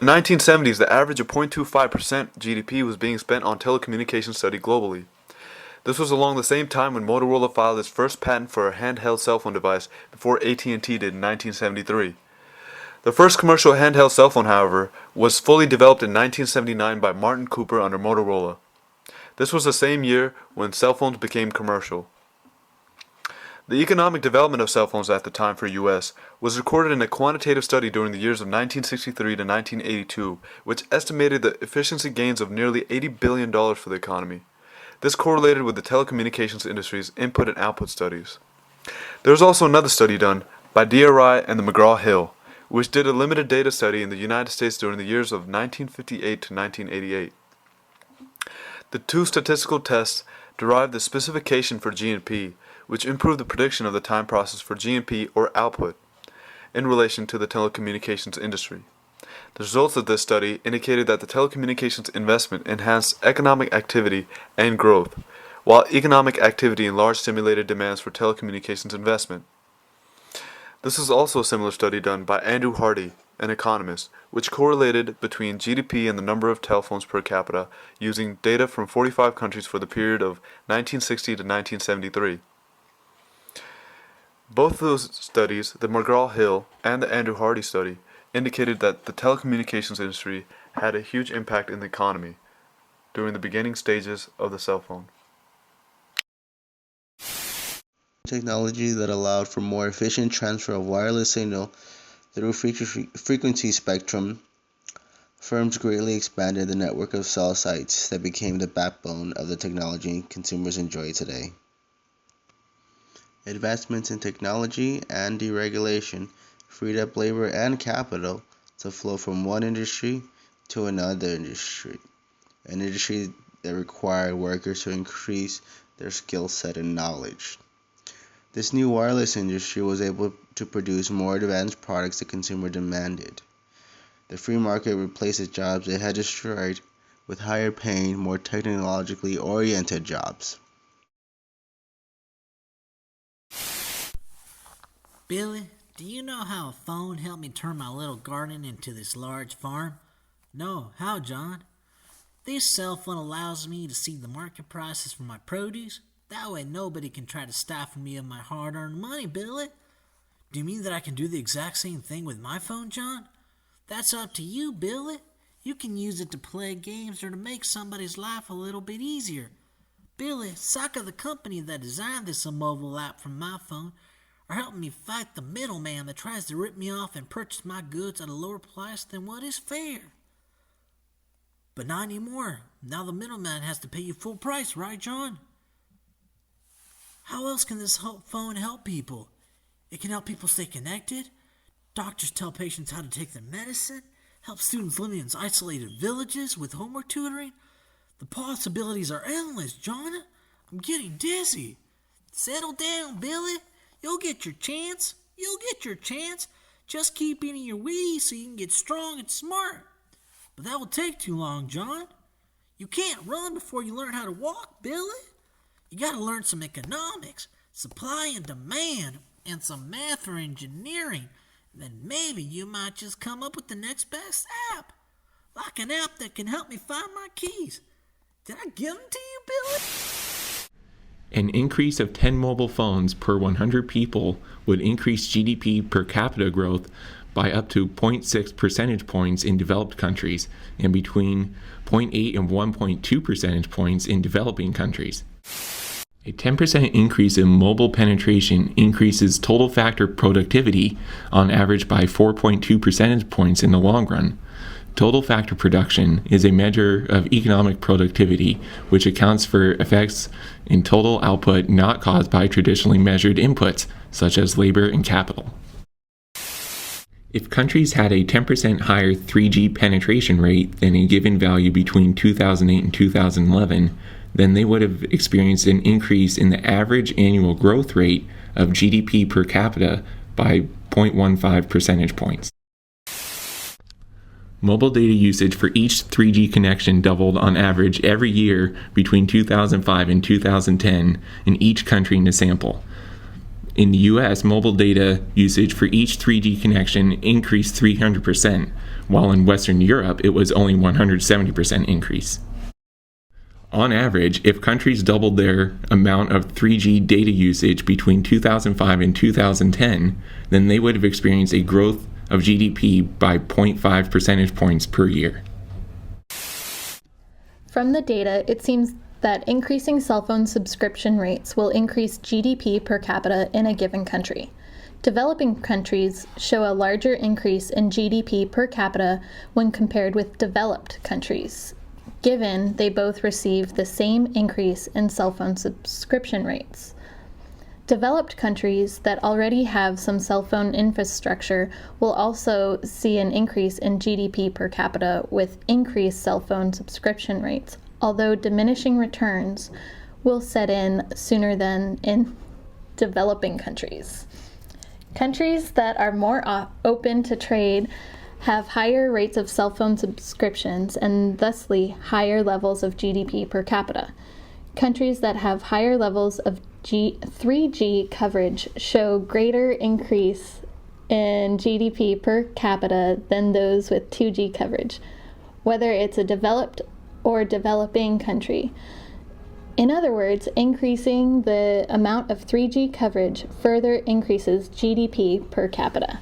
In the 1970s, the average of 0.25% GDP was being spent on telecommunications study globally. This was along the same time when Motorola filed its first patent for a handheld cell phone device before AT&T did in 1973. The first commercial handheld cell phone, however, was fully developed in 1979 by Martin Cooper under Motorola. This was the same year when cell phones became commercial. The economic development of cell phones at the time for U.S. was recorded in a quantitative study during the years of 1963 to 1982, which estimated the efficiency gains of nearly $80 billion for the economy. This correlated with the telecommunications industry's input and output studies. There was also another study done by DRI and the McGraw-Hill, which did a limited data study in the United States during the years of 1958 to 1988. The two statistical tests derived the specification for G&P, which improved the prediction of the time process for G&P or output in relation to the telecommunications industry. The results of this study indicated that the telecommunications investment enhanced economic activity and growth, while economic activity enlarged stimulated demands for telecommunications investment. This is also a similar study done by Andrew Hardy, an economist, which correlated between GDP and the number of telephones per capita using data from 45 countries for the period of 1960 to 1973. Both of those studies, the McGraw-Hill and the Andrew Hardy study, indicated that the telecommunications industry had a huge impact in the economy during the beginning stages of the cell phone. Technology that allowed for more efficient transfer of wireless signal through frequency spectrum, firms greatly expanded the network of cell sites that became the backbone of the technology consumers enjoy today. Advancements in technology and deregulation freed up labor and capital to flow from one industry to another industry, an industry that required workers to increase their skill set and knowledge. This new wireless industry was able to produce more advanced products the consumer demanded. The free market replaces jobs it had destroyed with higher paying, more technologically oriented jobs. Billy, do you know how a phone helped me turn my little garden into this large farm? No, how, John? This cell phone allows me to see the market prices for my produce. That way nobody can try to stifle me of my hard-earned money, Billy. Do you mean that I can do the exact same thing with my phone, John? That's up to you, Billy. You can use it to play games or to make somebody's life a little bit easier. Billy, Saka, the company that designed this mobile app for my phone, are helping me fight the middleman that tries to rip me off and purchase my goods at a lower price than what is fair. But not anymore. Now the middleman has to pay you full price, right, John? How else can this phone help people? It can help people stay connected. Doctors tell patients how to take their medicine. Help students living in isolated villages with homework tutoring. The possibilities are endless, John. I'm getting dizzy. Settle down, Billy. You'll get your chance. Just keep eating your Wheaties so you can get strong and smart. But that will take too long, John. You can't run before you learn how to walk, Billy. You gotta learn some economics, supply and demand, and some math or engineering. And then maybe you might just come up with the next best app. Like an app that can help me find my keys. Did I give them to you, Billy? An increase of 10 mobile phones per 100 people would increase GDP per capita growth by up to 0.6 percentage points in developed countries and between 0.8 and 1.2 percentage points in developing countries. A 10% increase in mobile penetration increases total factor productivity on average by 4.2 percentage points in the long run. Total factor production is a measure of economic productivity, which accounts for effects in total output not caused by traditionally measured inputs, such as labor and capital. If countries had a 10% higher 3G penetration rate than a given value between 2008 and 2011, then they would have experienced an increase in the average annual growth rate of GDP per capita by 0.15 percentage points. Mobile data usage for each 3G connection doubled on average every year between 2005 and 2010 in each country in the sample. In the US, mobile data usage for each 3G connection increased 300%, while in Western Europe it was only 170% increase. On average, if countries doubled their amount of 3G data usage between 2005 and 2010, then they would have experienced a growth of GDP by 0.5 percentage points per year. From the data, it seems that increasing cell phone subscription rates will increase GDP per capita in a given country. Developing countries show a larger increase in GDP per capita when compared with developed countries, given they both receive the same increase in cell phone subscription rates. Developed countries that already have some cell phone infrastructure will also see an increase in GDP per capita with increased cell phone subscription rates, although diminishing returns will set in sooner than in developing countries. Countries that are more open to trade have higher rates of cell phone subscriptions and thusly higher levels of GDP per capita. Countries that have higher levels of 3G coverage show greater increase in GDP per capita than those with 2G coverage, whether it's a developed or developing country. In other words, increasing the amount of 3G coverage further increases GDP per capita.